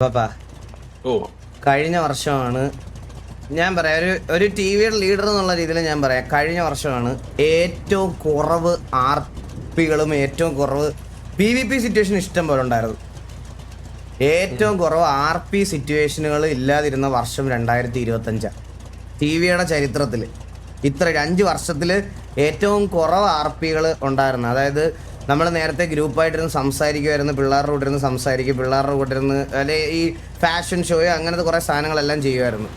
പാപ്പാ ഓ കഴിഞ്ഞ വർഷമാണ് ഞാൻ പറയാം ഒരു ടി വിയുടെ ലീഡർ എന്നുള്ള രീതിയിൽ ഞാൻ പറയാം കഴിഞ്ഞ വർഷമാണ് ഏറ്റവും കുറവ് ആർ പികളും ഏറ്റവും കുറവ് പി വി പി സിറ്റുവേഷൻ ഇഷ്ടം പോലെ ഉണ്ടായിരുന്നു. ഏറ്റവും കുറവ് ആർ പി സിറ്റുവേഷനുകൾ ഇല്ലാതിരുന്ന വർഷം 2025 ടി വിയുടെ ചരിത്രത്തിൽ. ഇത്ര 5 വർഷത്തിൽ ഏറ്റവും കുറവ് ആർ പികൾ ഉണ്ടായിരുന്നു. അതായത് നമ്മൾ നേരത്തെ ഗ്രൂപ്പായിട്ടിരുന്ന് സംസാരിക്കുമായിരുന്നു, പിള്ളേരുടെ കൂടെ ഇരുന്ന് സംസാരിക്കും, പിള്ളേരുടെ കൂടെ ഇരുന്ന് അല്ലെ ഈ ഫാഷൻ ഷോയോ അങ്ങനത്തെ കുറേ സാധനങ്ങളെല്ലാം ചെയ്യുമായിരുന്നു.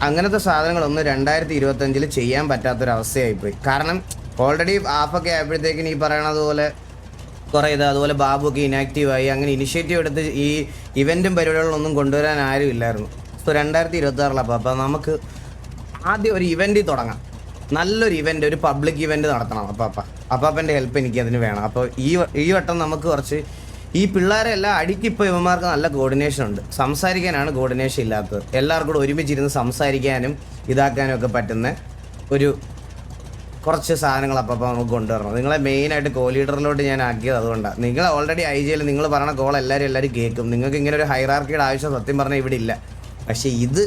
അങ്ങനത്തെ സാധനങ്ങളൊന്നും 2025 ചെയ്യാൻ പറ്റാത്തൊരവസ്ഥയായിപ്പോയി. കാരണം ഓൾറെഡി ആപ്പൊക്കെ ആയപ്പോഴത്തേക്കിന് ഈ പറയണത് പോലെ കുറേ അതുപോലെ ബാബുക്ക് ഇനാക്റ്റീവായി. അങ്ങനെ ഇനിഷ്യേറ്റീവ് എടുത്ത് ഈ ഇവൻറ്റും പരിപാടികളൊന്നും കൊണ്ടുവരാൻ ആരും ഇല്ലായിരുന്നു. സോ 2026 അപ്പോൾ നമുക്ക് ആദ്യം ഒരു ഇവൻറ്റ് തുടങ്ങാം, നല്ലൊരു ഇവൻറ്റ്, ഒരു പബ്ലിക് ഇവൻറ്റ് നടത്തണം. അപ്പാപ്പൻ്റെ ഹെൽപ്പ് എനിക്ക് അതിന് വേണം. അപ്പോൾ ഈ വട്ടം നമുക്ക് കുറച്ച് ഈ പിള്ളേരെല്ലാം അടിക്കിപ്പോൾ ഇവന്മാർക്ക് നല്ല കോർഡിനേഷൻ ഉണ്ട്, സംസാരിക്കാനാണ് കോർഡിനേഷൻ ഇല്ലാത്തത്. എല്ലാവർക്കും കൂടെ ഒരുമിച്ചിരുന്ന് സംസാരിക്കാനും ഇതാക്കാനും ഒക്കെ പറ്റുന്ന ഒരു കുറച്ച് സാധനങ്ങൾ അപ്പം നമുക്ക് കൊണ്ടുവരണം. നിങ്ങളെ മെയിനായിട്ട് കോ ലീഡറിലോട്ട് ഞാൻ ആക്കിയത് അതുകൊണ്ടാണ്. നിങ്ങൾ ഓൾറെഡി ഐ ജിയിൽ നിങ്ങൾ പറയണ കോൾ എല്ലാവരും കേൾക്കും. നിങ്ങൾക്ക് ഇങ്ങനെ ഒരു ഹൈറാർക്കിയുടെ ആവശ്യം സത്യം പറഞ്ഞാൽ ഇവിടെ ഇല്ല. പക്ഷേ ഇത്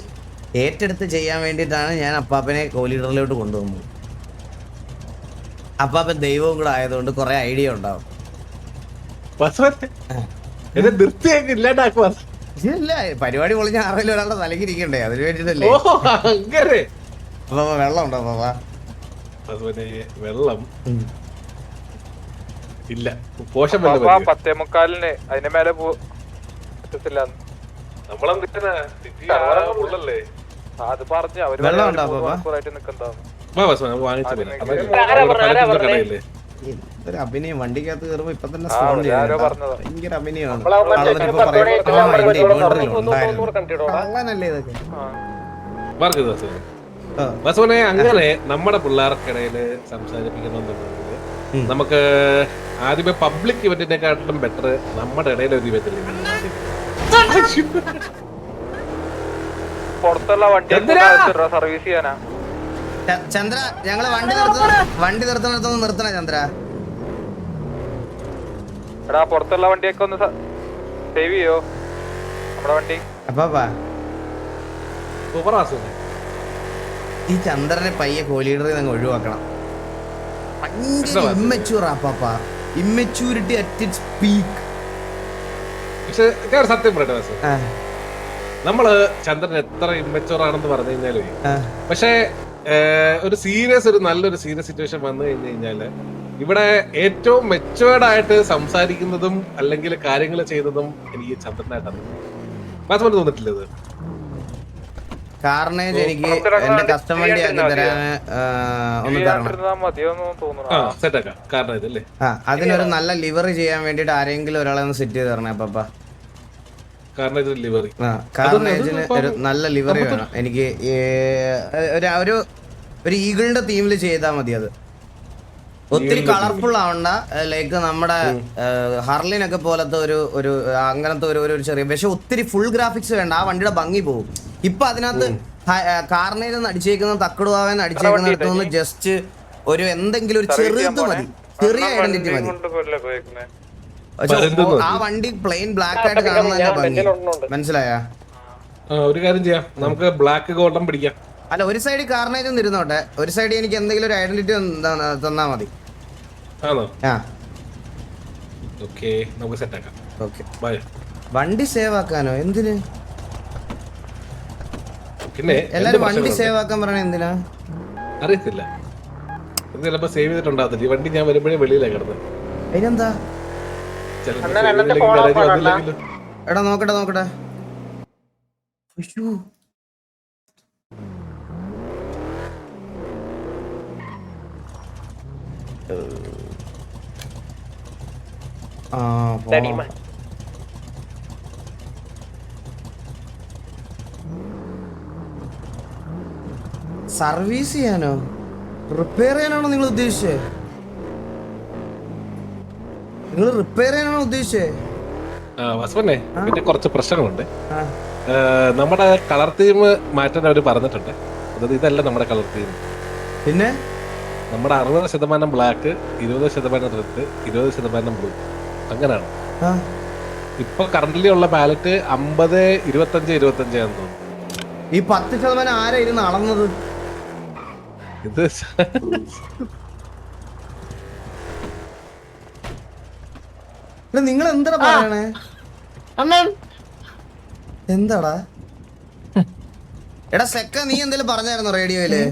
ഏറ്റെടുത്ത് ചെയ്യാൻ വേണ്ടിയിട്ടാണ് ഞാൻ അപ്പാപ്പനെ കോ ലീഡറിലോട്ട് കൊണ്ടുവന്നത്. അപ്പാപ്പൻ ദൈവവും കൂടെ ആയതുകൊണ്ട് കുറേ ഐഡിയ ഉണ്ടാവും. ഇല്ല, പരിപാടി പൊളിഞ്ഞ ആരെങ്കിലും ഒരാളുടെ തലക്കിരിക്കണ്ടേ, അതിന് വേണ്ടിട്ടല്ലേ. അപ്പൊ വെള്ളം ഉണ്ടോ പാപ്പാ? വെള്ളം ഇല്ല, പോഷം 10:45 അതിന്റെ മേലെ പറ്റത്തില്ല. അത് പറഞ്ഞ അവര് വെള്ളം ഉണ്ടോ പാപ്പാ? ഒരു അഭിനയം വണ്ടിക്കകത്ത് കയറുമ്പോ ഇപ്പൊ തന്നെ ഭയങ്കര അഭിനയമാണ്. അങ്ങനല്ലേ ഇതൊക്കെ. അങ്ങനെ നമ്മുടെ പിള്ളേർക്കിടയില് സംസാരിപ്പിക്കണമെന്നുണ്ടെങ്കിൽ നമുക്ക് ആദ്യമേ പബ്ലിക് ഇവന്റിനെക്കാട്ടിലും ബെറ്റർ നമ്മുടെ ഇടയിൽ ഒരു ഇവന്റ് പുറത്തുള്ള വണ്ടി സർവീസ് ചെയ്യാനാ. ചന്ദ്ര, ഞങ്ങള് വണ്ടി നിർത്തണ ചന്ദ്ര. എടാ പുറത്തുള്ള വണ്ടിയൊക്കെ ഒന്ന് സേവ് ചെയ്യോ നമ്മുടെ വണ്ടി. അപ്പാ ഈ ചന്ദ്രനെ പയ്യെ കോലീഡറിൽ നിന്ന് ഒഴിവാക്കണം. Immaturity at its peak. പക്ഷെ ഞാൻ സത്യം പറയട്ടെ, നമ്മള് ചന്ദ്രൻ എത്ര ഇമ്മച്ചുവർ ആണെന്ന് പറഞ്ഞു കഴിഞ്ഞാല്, പക്ഷെ ഒരു നല്ലൊരു സീരിയസ് സിറ്റുവേഷൻ വന്നു കഴിഞ്ഞു കഴിഞ്ഞാല് ഇവിടെ ഏറ്റവും മെച്ചുവേർഡ് ആയിട്ട് സംസാരിക്കുന്നതും അല്ലെങ്കിൽ കാര്യങ്ങൾ ചെയ്തതും എനിക്ക് ചന്ദ്രനായിട്ടാണ്. മാത്രമല്ല തോന്നിട്ടില്ല ഇത് കാർണേജ് എനിക്ക് എന്റെ കസ്റ്റം വണ്ടി ആക്കി തരാൻ ഒന്ന് തരണം. അതിനൊരു നല്ല ലിവറി ചെയ്യാൻ വേണ്ടിട്ട് ആരെങ്കിലും ഒരാളെ ഒന്ന് സെറ്റ് ചെയ്ത് തരണേ പാപ്പ. കാർണേജിന് ഒരു നല്ല ലിവറി വേണം എനിക്ക്. ഒരു ഈഗിളിന്റെ തീമിൽ ചെയ്താൽ മതി. അത് ഒത്തിരി കളർഫുൾ ആവണ്ട, ലൈക്ക് നമ്മുടെ ഹർലിനൊക്കെ പോലത്തെ ഒരു അങ്ങനത്തെ ഒരു ചെറിയ, പക്ഷെ ഒത്തിരി ഫുൾ ഗ്രാഫിക്സ് വേണ്ട. ആ വണ്ടിയുടെ ഭംഗി പോകും. ഇപ്പൊ അതിനകത്ത് കാർണേജിൽ നിന്ന് അടിച്ചേക്കുന്ന തക്കടുവാന്ന് അടിച്ചേക്കുന്നിടത്തുനിന്ന് ജസ്റ്റ് ഒരു എന്തെങ്കിലും ഒരു ചെറുത് മതി, ചെറിയ ഐഡന്റിറ്റി മതി. ആ വണ്ടി പ്ലെയിൻ ബ്ലാക്ക് ആയിട്ട് കാണുന്ന ഭംഗി, മനസ്സിലായ? ഒരു കാര്യം ചെയ്യാം, നമുക്ക് ബ്ലാക്ക് ഗോൾഡൻ പിടിക്കാം. അല്ല, ഒരു സൈഡിൽ കാർണേജ് ഒന്ന് ഇരുന്നോട്ടെ, ഒരു സൈഡിൽ എനിക്ക് എന്തെങ്കിലും ഒരു ഐഡന്റിറ്റി തന്നാ മതി. വണ്ടി സേവ് ആക്കാനോ? എന്തിന് എല്ലാരും വണ്ടി സേവ് ആക്കാൻ പറയണ എന്തിനാ അറിയത്തില്ല. ചിലപ്പോ സേവ് ചെയ്തിട്ടുണ്ടാകത്തില്ല. ഈ വണ്ടി ഞാൻ വരുമ്പോഴേ വെളിയിലാണ് കിടന്നത്. അതിനെന്താ? എടാ നോക്കട്ടെ. സർവീസ് ചെയ്യാനോ റിപ്പയർ ചെയ്യാനാണോ നിങ്ങൾ ഉദ്ദേശിച്ചത്? പിന്നെ കുറച്ച് പ്രശ്നങ്ങളുണ്ട്. നമ്മുടെ കളർ തീം മാറ്റാൻ അവര് പറഞ്ഞിട്ടുണ്ട്. അതായത് ഇതല്ല നമ്മുടെ കളർ തീം. പിന്നെ നമ്മുടെ 60% ബ്ലാക്ക്, 20% റെഡ്, 20% ബ്ലൂ, അങ്ങനെയാണ്. ഇപ്പൊ കറന്റ്ലി ഉള്ള ബാലറ്റ് 50, 25, 25 ആണെന്ന് തോന്നുന്നു. ഈ 10% ആരാ ഇരുന്ന് അളന്നത്? ഇത് നിങ്ങൾ എന്താ പറയണേ? അണ്ണൻ എന്താടാ എടാ സെക്ക, നീ എന്തേലും പറഞ്ഞായിരുന്നോ റേഡിയോയില്?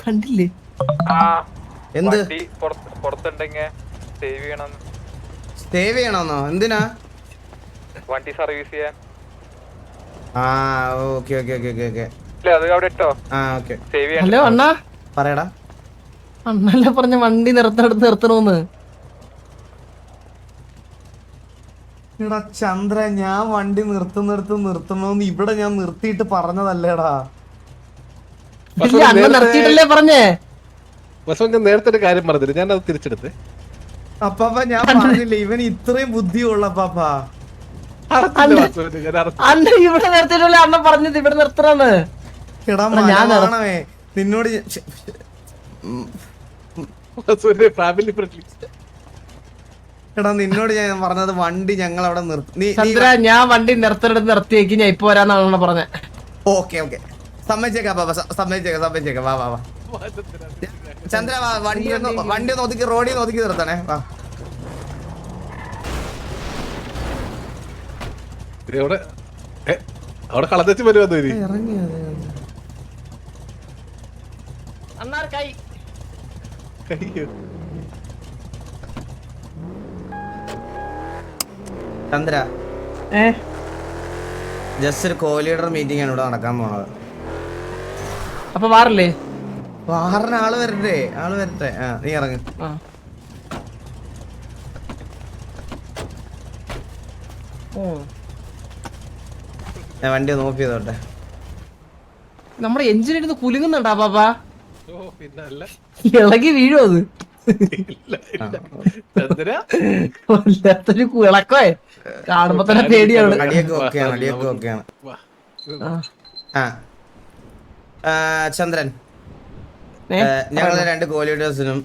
കണ്ടില്ലേ? എന്ത് പുറത്തുണ്ടെങ്കിൽ സേവ് ചെയ്യണം. സേവ് ചെയ്യണമെന്നോ? എന്തിനാ? വണ്ടി സർവീസ് ചെയ്യാൻ. ആ okay okay okay okay okay. ഇല്ല, അത് അവിടെ ഇട്ടോ. ആ ഓക്കെ. സേവ് ചെയ്യാൻ. ഹലോ അണ്ണാ, പറയടാ. അണ്ണല്ലേ പറഞ്ഞ വണ്ടി നിർത്തണമെന്ന്. എടാ ചന്ദ്ര, ഞാൻ വണ്ടി നിർത്തണമെന്ന് ഇവിടെ ഞാൻ നിർത്തിയിട്ട് പറഞ്ഞതല്ലേടാ. ഇല്ല, അണ്ണൻ നിർത്തിയിട്ടല്ലേ പറഞ്ഞേ. ഞാൻ നേരത്തെ ഒരു കാര്യം പറഞ്ഞില്ല, ഞാൻ അത് തിരിച്ചെടുത്ത്. അപ്പാപ്പ ഞാൻ പറഞ്ഞില്ലേ ഇവൻ ഇത്രയും ബുദ്ധിയുള്ള അപ്പാപ്പ. അണ്ണ ഇവിടെ നിർത്തിയിട്ടല്ലേ അണ്ണൻ പറഞ്ഞത് ഇവിടെ നിർത്തണമെന്ന്. എടാ ഞാൻ മലയാളമേ, നിന്നോട് ഫാമിലി ഫ്രണ്ട്ലി. എടാ നിന്നോട് ഞാൻ പറഞ്ഞത് വണ്ടി ഞങ്ങൾ അവിടെ നിർത്തി. ചന്ദ്ര, ഞാൻ വണ്ടി നിർത്തിയേക്ക് ഞാൻ ഇപ്പൊ വരാന്നാണ് പറഞ്ഞത്. ഓക്കെ ഓക്കെ, സമ്മതിച്ചേക്കാം പാപ്പ, സമ്മതിച്ചേക്കാം. വാ വാ വാ ചന്ദ്ര, വാ. വണ്ടി ഒന്ന് ഒതുക്കി, റോഡിൽ നിന്ന് ഒതുക്കി നിർത്തണേ. വാ. അവിടെ കളഞ്ഞു വരുവാ. അണ്ണാർ കൈ ചന്ദ്ര, ജസ്റ്റ് ഒരു കോ ലീഡർ മീറ്റിംഗ് ആണ് ഇവിടെ നടക്കാൻ പോണത്. അപ്പൊ വാറില്ലേ? വാറിന് ആള് വരട്ടെ. ആ നീ ഇറങ്ങ്. ഞാൻ വണ്ടി ഒന്ന് ഓഫ് ചെയ്തോട്ടെ. നമ്മുടെ എഞ്ചിനിരുന്ന് കുലുങ്ങുന്നുണ്ടാ പാപ്പാ? പിന്നല്ല, ഇളകി വീഴും അത്. വല്ലാത്തൊരു ഇളക്കേ, കാണുമ്പോ തന്നെ പേടിയാണ്. അടിയൊക്കെ ഓക്കെയാണ്. ചന്ദ്രൻ, ഞങ്ങളെ 2 കോ ലീഡേഴ്സിനും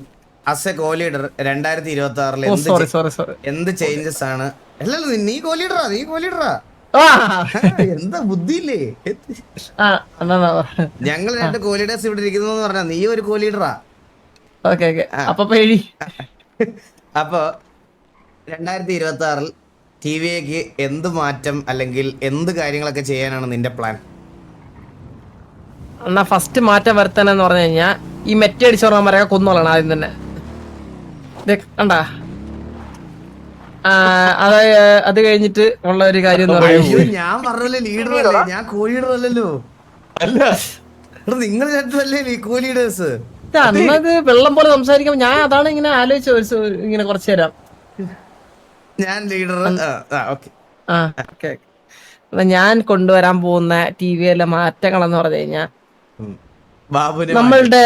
അസ് എ കോ ലീഡർ 2026 എന്ത് ചേഞ്ചസ് ആണ്? അല്ലല്ലോ, നീ കോ ലീഡറാ. എന്താ ബുദ്ധിയില്ലേ? ഞങ്ങൾ 2 കോ ലീഡേഴ്സ് ഇവിടെ ഇരിക്കുന്നു പറഞ്ഞാ നീ ഒരു കോ ലീഡറാ. അപ്പൊ പേടി. അപ്പൊ 2026 ടിവിക്ക് എന്ത് മാറ്റം അല്ലെങ്കിൽ എന്ത് കാര്യങ്ങളൊക്കെ ചെയ്യാനാണ് നിന്റെ പ്ലാൻ? എന്നാ ഫസ്റ്റ് മാറ്റം വരുത്താനെന്ന് പറഞ്ഞു കഴിഞ്ഞാ ഈ മെറ്റ അടിച്ചോർമാരൊക്കെ കൊന്നോളണം ആദ്യം തന്നെ. കണ്ടാ, അത് കഴിഞ്ഞിട്ട് ഉള്ള ഒരു കാര്യം എന്ന് പറയുന്നത്, ഞാൻ പറഞ്ഞല്ലേ ലീഡറല്ലേ, ഞാൻ കോ ലീഡർ അല്ലല്ലോ. അല്ല നിങ്ങൾ രണ്ടുമല്ലേ കോ ലീഡേഴ്സ്? അന്നത് വെള്ളം പോലെ സംസാരിക്കുമ്പോ ഞാൻ അതാണ് ഇങ്ങനെ ആലോചിച്ച ഇങ്ങനെ കുറച്ചു തരാം. ഞാൻ ലീഡർ. ഞാൻ കൊണ്ടുവരാൻ പോകുന്ന ടി വിയിലെ മാറ്റങ്ങളെന്ന് പറഞ്ഞു കഴിഞ്ഞാ ബാബുനെ നമ്മളുടെ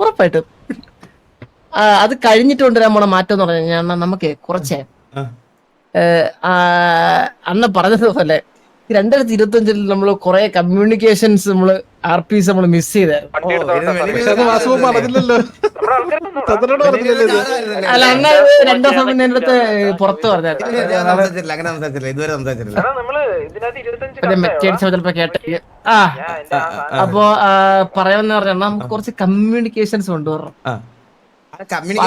ഉറപ്പായിട്ടും അത് കഴിഞ്ഞിട്ട് കൊണ്ടുവരാൻ പോണ മാറ്റം എന്ന് പറഞ്ഞു കഴിഞ്ഞാൽ നമുക്ക് കുറച്ച് അന്ന് പറഞ്ഞതുപോലെ 2025 നമ്മൾ കുറെ കമ്മ്യൂണിക്കേഷൻസ് നമ്മള് RPs നമ്മൾ മിസ് ചെയ്തായിരുന്നു. പറഞ്ഞില്ലല്ലോ. അല്ല, അന്ന് 2 ദിവസം മുന്നേ എന്റെ അടുത്ത് പുറത്ത് പറഞ്ഞായിരുന്നു. മെറ്റടിച്ച ചിലപ്പോ കേട്ടില്ല. അപ്പൊ പറയാന്ന് പറഞ്ഞാൽ നമുക്ക് കുറച്ച് കമ്മ്യൂണിക്കേഷൻസ് കൊണ്ടുവരണം.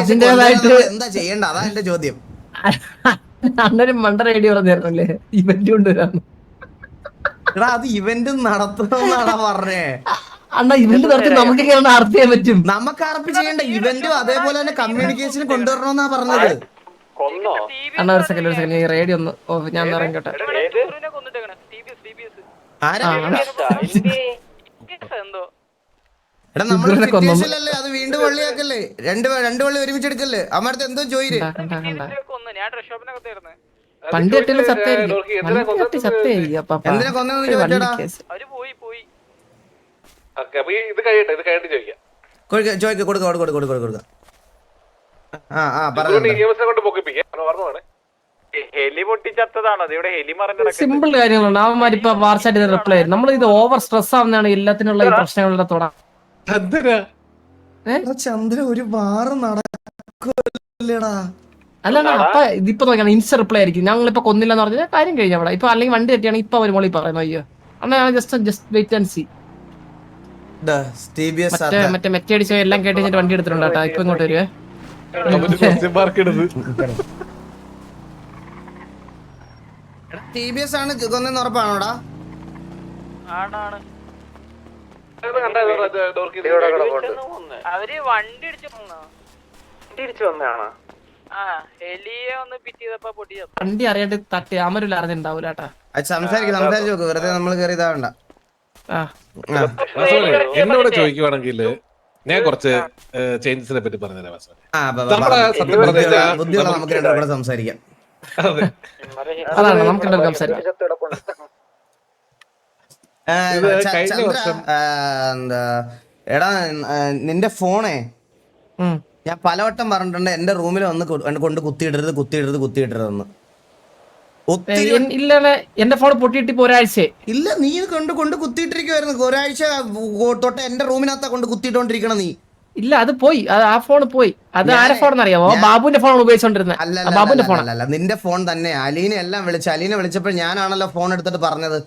അതിന്റേതായിട്ട് എന്താ ചെയ്യണ്ട, അതാ എന്റെ ചോദ്യം. അന്നൊരു മണ്ട റേഡിയോ പറഞ്ഞായിരുന്നല്ലേ ഇവന്റ് കൊണ്ടുവരാന്ന്. അത് ഇവന്റ് നടത്തണമെന്നാണ് പറഞ്ഞേ. അണ്ണാ ഇവന്റ് നടത്തി നമുക്ക് ആർപ്പ് ചെയ്യാൻ പറ്റും. നമുക്ക് ആർപ്പ് ചെയ്യണ്ട, ഇവന്റും അതേപോലെ തന്നെ കമ്മ്യൂണിക്കേഷൻ കൊണ്ടുവരണമെന്നാ പറഞ്ഞത്. അണ്ണാ ഒരു സെക്കൻഡ് ഈ റേഡിയോ ഒന്ന് ഞാൻ ഇറങ്ങട്ടെ. എടാ നമ്മളെ സിറ്റുവേഷനിലല്ലേ, അത് വീണ്ടും വള്ളിയാക്കല്ലേ. രണ്ട് വള്ളി ഒരുമിച്ചെടുക്കല്ലേ. അമ്മടുത്ത് എന്തോ ചോയിര്. പണ്ട് കെട്ടില്ല ചത്തായിരിക്കും. എന്തിനാ കൊന്നെന്ന് ചോദിച്ചടാ. ചോദിക്ക കൊടുക്ക. ഹെലി പൊട്ടിച്ചത്തതാണോ? ഇവിടെ ഹെലി മറിഞ്ഞ സിമ്പിൾ കാര്യങ്ങളാണ്. അവന്മാരിപ്പോ വാർച്ചായിട്ട് റിപ്ലൈ ആയിരുന്നു. നമ്മൾ ഇത് ഓവർ സ്ട്രെസ് ആവുന്നതാണ് എല്ലാത്തിനുള്ള ഈ പ്രശ്നങ്ങളുടെ തുടക്കം. ചന്ദ്ര ഒരു വാറ് നടക്കൂലടാ. അല്ല അപ്പൊ ഇതിപ്പോ നോക്കിയാണ് ഇൻസ്റ്റ റിപ്ലൈ ആയിരിക്കും ഞങ്ങളിപ്പോ കൊന്നില്ലെന്ന് പറഞ്ഞാൽ കാര്യം കഴിഞ്ഞ അവിടെ ഇപ്പൊ അല്ലെങ്കിൽ വണ്ടി തെറ്റിയാണെങ്കിൽ ഇപ്പൊ അവർ മോളി പറയുന്നു അയ്യോ അണ്ണാ ജസ്റ്റ് വെയിറ്റ് ആൻഡ് സി മറ്റേ അടിച്ച എല്ലാം കേട്ടിട്ട് വണ്ടി എടുത്തിട്ടുണ്ട് കേട്ടോ ഇപ്പൊ ഇങ്ങോട്ട് വരുവേ TBS ആണ് കൊന്നെന്ന് ഉറപ്പാണോടാ? അവര് വണ്ടി ഇടിച്ചു വന്നാണ്. വണ്ടി അറിയാണ്ട് തട്ടി അമരില്ല അറിഞ്ഞിട്ടുണ്ടാവൂല കേട്ടാ. സംസാരിച്ചു നോക്ക്, വെറുതെ നമ്മൾ കയറി ഇതാവണ്ട. എന്നോട് ചോദിക്കുവാണെങ്കിൽ ഞാൻ കുറച്ച് ചേഞ്ചസിനെ പറ്റി പറഞ്ഞുതരാം. ബുദ്ധിയുള്ള നമുക്ക് രണ്ടും കൂടെ സംസാരിക്കാം. അതാണ് നമുക്ക് രണ്ടും സംസാരിക്കാം. എടാ നിന്റെ ഫോണേ ഞാൻ പലവട്ടം പറഞ്ഞിട്ടുണ്ട് എന്റെ റൂമിൽ വന്ന് കൊണ്ട് കുത്തിയിടരുതെന്ന്. ഇല്ല എന്റെ ഫോൺ പൊട്ടിയിട്ട് ഇപ്പൊ ഒരാഴ്ച ഇല്ല, നീ കൊണ്ട് കുത്തിയിട്ടിരിക്കുവായിരുന്നു. ഒരാഴ്ച തൊട്ട് എന്റെ റൂമിനകത്താ കൊണ്ട് കുത്തിയിട്ടോണ്ടിരിക്കണം നീ. ഇല്ല അത് പോയി, ആ ഫോൺ പോയി. അത് ആരെ ഫോൺ അറിയാമോ? ബാബുവിന്റെ ഫോൺ ഉപയോഗിച്ചോണ്ടിരുന്നത്. ബാബുവിന്റെ ഫോൺ അല്ല, നിന്റെ ഫോൺ തന്നെ. അലീനെ എല്ലാം അലീനെ വിളിച്ചപ്പോൾ ഞാനാണല്ലോ ഫോൺ എടുത്തിട്ട് പറഞ്ഞത്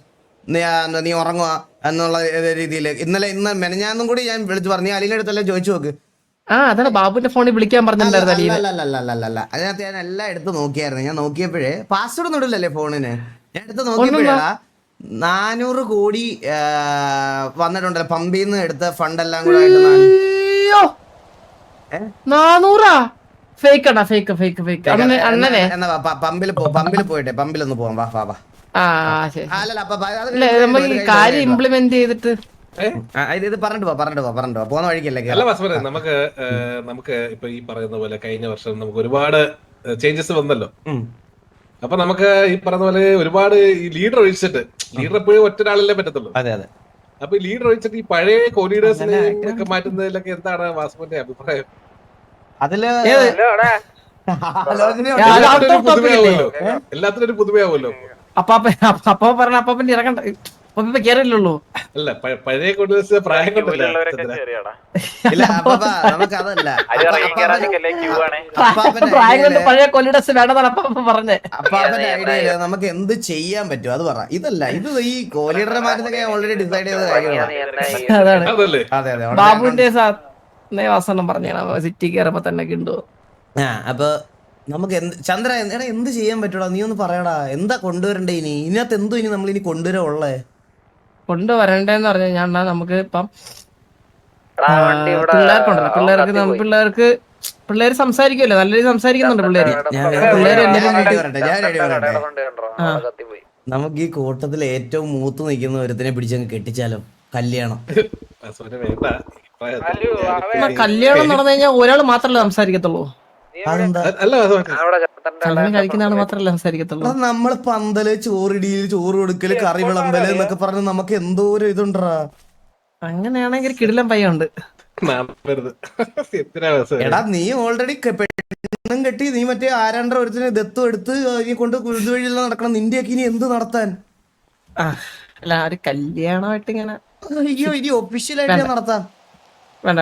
നീ ഉറങ്ങുക എന്നുള്ള രീതിയിൽ. ഇന്ന് മെനഞ്ഞാന്നും കൂടി ഞാൻ വിളിച്ചു പറഞ്ഞു. നീ അലീനെ അടുത്തല്ലേ ചോദിച്ചു നോക്ക്. അതാണ് ബാബുവിന്റെ ഫോണിൽ വിളിക്കാൻ പറഞ്ഞിട്ടുണ്ടായിരുന്നു. അല്ല അതിനകത്ത് ഞാൻ എല്ലാം എടുത്ത് നോക്കിയായിരുന്നു. ഞാൻ നോക്കിയപ്പോഴേ പാസ്വേഡ് ഒന്നും ഇടില്ലല്ലേ ഫോണിന്. ഞാൻ എടുത്ത് നോക്കിയപ്പോഴാ 400 കോടി വന്നിട്ടുണ്ടല്ലോ പമ്പിൽ നിന്ന് എടുത്ത ഫണ്ട് എല്ലാം കൂടെ ആയിട്ട്. 400 ഫേക്ക് ആണോ? ഫേക്ക് അണ്ണനെ എന്നാ പമ്പിലൊന്ന് പോവാം. വാ. നമുക്ക് ഈ കാര്യം ഇംപ്ലിമെന്റ് ചെയ്തിട്ട് ഇത് പറഞ്ഞിട്ട് പോകുന്ന വഴിക്കല്ലേ. അല്ല വാസുവിനെ, നമുക്ക് ഇപ്പൊ ഈ പറയുന്ന പോലെ കഴിഞ്ഞ വർഷം നമുക്ക് ഒരുപാട് ചേഞ്ചസ് വന്നല്ലോ. അപ്പൊ നമുക്ക് ഈ പറയുന്ന പോലെ ഒരുപാട് ഈ ലീഡർ ഒഴിച്ചിട്ട്, ലീഡർ എപ്പോഴും ഒറ്റൊരാളല്ലേ പറ്റത്തുള്ളൂ. അപ്പൊ ഈ ലീഡർ ഒഴിച്ചിട്ട് ഈ പഴയ കോലീഡേഴ്സിനെ ഒക്കെ മാറ്റുന്നതിലൊക്കെ എന്താണ് വാസുവിന്റെ അഭിപ്രായം? എല്ലാത്തിനും ഒരു പുതുമയാവുമല്ലോ. അപ്പാപ്പ പറഞ്ഞ അപ്പാപ്പന്റെ ഇറങ്ങണ്ട, അപ്പൊ കേറില്ലല്ലോ. അല്ല പഴയ കോലീഡേഴ്സ് പ്രായം കൊണ്ടല്ല. പഴയ കൊല്ലിഡസ് വേണമെന്നാണ് അപ്പാപ്പ പറഞ്ഞേ. അപ്പാപ്പന്റെ ഐഡിയ നമുക്ക് എന്ത് ചെയ്യാൻ പറ്റും അത് പറ. ഇത് ഈ കോലീഡറെ മാറ്റുന്നൊക്കെ ഓൾറെഡി ഡിസൈഡ് ചെയ്ത കാര്യമാണ്. ബാബുവിന്റെ വാസനം പറഞ്ഞാണ് സിറ്റി കയറുമ്പോ തന്നെ കിട്ടുമോ. അപ്പൊ നമുക്ക് ചന്ദ്ര എടാ എന്ത് ചെയ്യാൻ പറ്റൂടാ? നീ ഒന്ന് പറയടാ, എന്താ കൊണ്ടുവരണ്ടേ ഇനി? ഇതിനകത്ത് എന്തോ ഇനി നമ്മൾ ഇനി കൊണ്ടുവരുള്ളേ? കൊണ്ടുവരണ്ടേന്ന് പറഞ്ഞാൽ ഞാൻ നമുക്ക് ഇപ്പം പിള്ളേര് സംസാരിക്കുമല്ലോ, നല്ല രീതിയിൽ സംസാരിക്കുന്നുണ്ട് പിള്ളേര്. നമുക്ക് ഈ കൂട്ടത്തിൽ ഏറ്റവും മൂത്ത് നിൽക്കുന്ന ഒരുത്തിനെ പിടിച്ചങ്ങ് കെട്ടിച്ചാലോ? കല്യാണം നടന്നു കഴിഞ്ഞാൽ ഒരാൾ മാത്രമല്ല സംസാരിക്കത്തുള്ളൂ. കല്യാണം കഴിക്കുന്ന ആള് മാത്രമല്ല സംസാരിക്കത്തുള്ളൂ. നമ്മള് പന്തല്, ചോറിടിയിൽ, ചോറ് കൊടുക്കല്, കറി വിളമ്പല് എന്നൊക്കെ പറഞ്ഞ് നമുക്ക് എന്തോ ഒരു ഇതുണ്ടാ. അങ്ങനെയാണെങ്കിൽ കിടിലം പയ്യുണ്ട്. എടാ നീ ഓൾറെഡി പെണ്ണും കെട്ടി, നീ മറ്റേ ആരാണ്ടര ഒരുത്തിനെ ദത്തും എടുത്ത് നീ കൊണ്ട് കുഴുതുവഴിയിൽ നടക്കണം. നിന്റെയൊക്കെ ഇനി എന്ത് നടത്താൻ? അല്ല ഒരു കല്യാണമായിട്ട് ഇങ്ങനെ അയ്യോ ഇനി ഒഫീഷ്യലായിട്ട് നടത്താം. വേണ്ട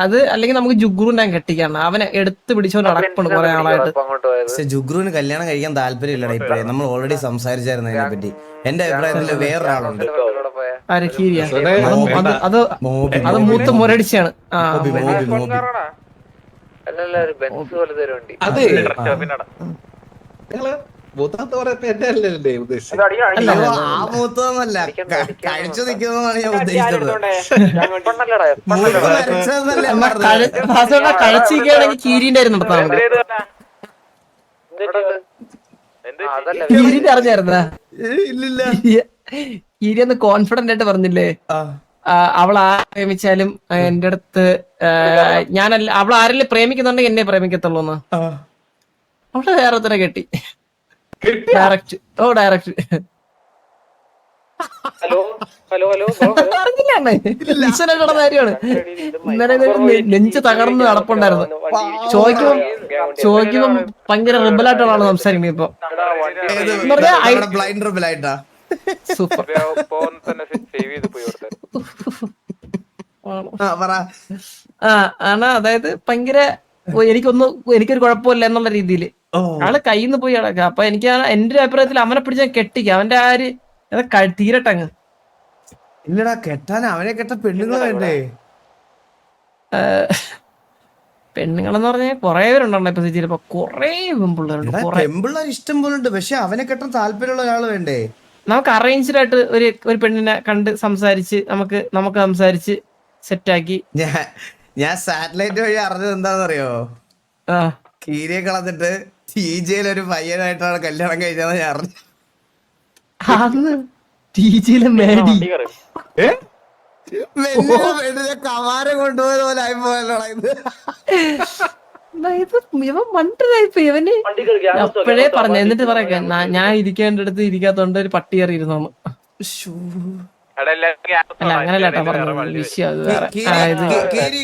അത് അല്ലെങ്കിൽ നമുക്ക് ജുഗ്രുവിനെ കെട്ടിക്കാണ്. അവനെ എടുത്ത് പിടിച്ചോണ്ട് നടപ്പുണ്ട് കുറെ ആളായിട്ട്. പക്ഷെ ജുഗ്രുവിന് കല്യാണം കഴിക്കാൻ താല്പര്യം ഇല്ലടാ ഇപ്പഴേ. നമ്മൾ ഓൾറെഡി സംസാരിച്ചായിരുന്നു അതിനെ പറ്റി. എന്റെ അഭിപ്രായത്തില് വേറൊരാളുണ്ട്. അത് മൂത്ത മുരടിച്ചാണ്. അതെ മൂത്തതൊന്നല്ല, കഴിച്ചു നിൽക്കുന്നതാണ് ഞാൻ ഉദ്ദേശിച്ചത്. കഴിച്ചിരിക്കുകയാണെങ്കിൽ കീരിന്റെ ആയിരുന്നു കീരിന്റെ അറിഞ്ഞായിരുന്നാ? ഇല്ലില്ല. കീരി ഒന്ന് കോൺഫിഡന്റ് ആയിട്ട് പറഞ്ഞില്ലേ, അവൾ ആരെ പ്രേമിച്ചാലും എന്റെ അടുത്ത് ഞാനല്ല, അവൾ ആരെങ്കിലും പ്രേമിക്കുന്നുണ്ടെങ്കിൽ എന്നെ പ്രേമിക്കത്തുള്ളൂന്ന്. അവള് വേറെ തന്നെ കെട്ടി ഡയറക്റ്റ്. ഡയറക്റ്റ് അറിഞ്ഞില്ലാണ് ഈശ്വരയുടെ കാര്യമാണ്. ഇന്നലെ നെഞ്ച് തകർന്ന് നടപ്പുണ്ടായിരുന്നു. ചോദിക്കുമ്പോ ഭയങ്കര റിബലായിട്ടുള്ള ആള് സംസാരിക്കുന്നത് ഇപ്പൊ. സൂപ്പർ. ആണോ? അതായത് ഭയങ്കര എനിക്കൊരു കുഴപ്പമില്ല എന്നുള്ള രീതിയില് ഓ ആള് കയ്യിൽ നിന്ന് പോയി കിടക്കുക. അപ്പൊ എനിക്ക് എന്റെ ഒരു അഭിപ്രായത്തിൽ അവനെ പിടിച്ച കെട്ടിക്ക, അവന്റെ ആ ഒരു തീരട്ടങ്ങ്. ഇല്ലടാ, കെട്ടാൻ അവനെ കെട്ട പെണ്ണുങ്ങൾ വേണ്ടേ? പെണ്ണുങ്ങളെന്ന് പറഞ്ഞാൽ കൊറേ പേരുണ്ടോ ഇപ്പൊ ചിലപ്പോ കൊറേ പെൺപിള്ളേരുണ്ട്. പെമ്പിള്ളേർ ഇഷ്ടം പോലെ ഉണ്ട്, പക്ഷെ അവനെ കെട്ടാൻ താല്പര്യമുള്ള ഒരാൾ വേണ്ടേ? നമുക്ക് അറേഞ്ച്ഡ് ആയിട്ട് ഒരു പെണ്ണിനെ കണ്ട് സംസാരിച്ച് നമുക്ക് സംസാരിച്ച് സെറ്റാക്കി. ഞാൻ സാറ്റലൈറ്റ് വഴി അറിഞ്ഞത് എന്താണെന്നറിയോ? ആ കീരിയെ കളഞ്ഞിട്ട് TJ ഒരു പയ്യനായിട്ടാണ് കല്യാണം കഴിഞ്ഞത് ഞാൻ അറിഞ്ഞു. അന്ന് TJ-യിലെ മേടി പെണ്ണിനെ കമാരം കൊണ്ടുപോയത് പോലെ ആയി പോയല്ലോ ഇത്. ഇവൻ മണ്ടനായിപ്പോ ഇവന്. അപ്പോഴേ പറഞ്ഞു, എന്നിട്ട് പറയാ ഞാൻ ഇരിക്കേണ്ടടുത്ത് ഇരിക്കാത്തോണ്ട് ഒരു പട്ടി കയറി ഇരുന്നോന്ന്. അല്ല അങ്ങനല്ല കേട്ടോ പറഞ്ഞു വിഷയം. അത് വേറെ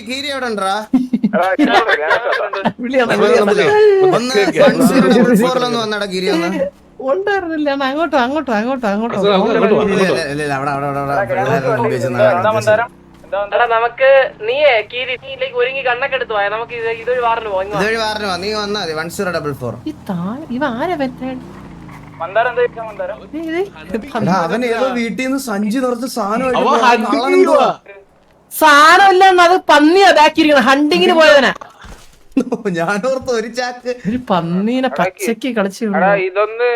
കീരി എവിടെ ഉണ്ടാ? വന്നടാ കീരി ഒന്ന് ഉണ്ടായിരുന്നില്ല. അങ്ങോട്ടോ നമുക്ക് നീയിലേക്ക് ഒരുങ്ങി കണ്ണൊക്കെ എടുത്തു പോയാ നമുക്ക് ഇതൊരു വാറിന് പോവാ. നീ വന്നാ മതി. 1044. ഇവ ആരാ പറ്റാൻ അവൻ ഏതോ വീട്ടിൽ നിന്ന് സഞ്ചി നിറച്ച് സാധനമില്ല. അത് പന്നിയാ ബാക്കിയിരിക്കണം. ഹണ്ടിങ്ങിന് പോയവനാ. ഞാനോർത്ത് ഒരു ചാക്ക് ഒരു പന്നീനെ പച്ചക്ക് കളിച്ചു. ഇതൊന്ന്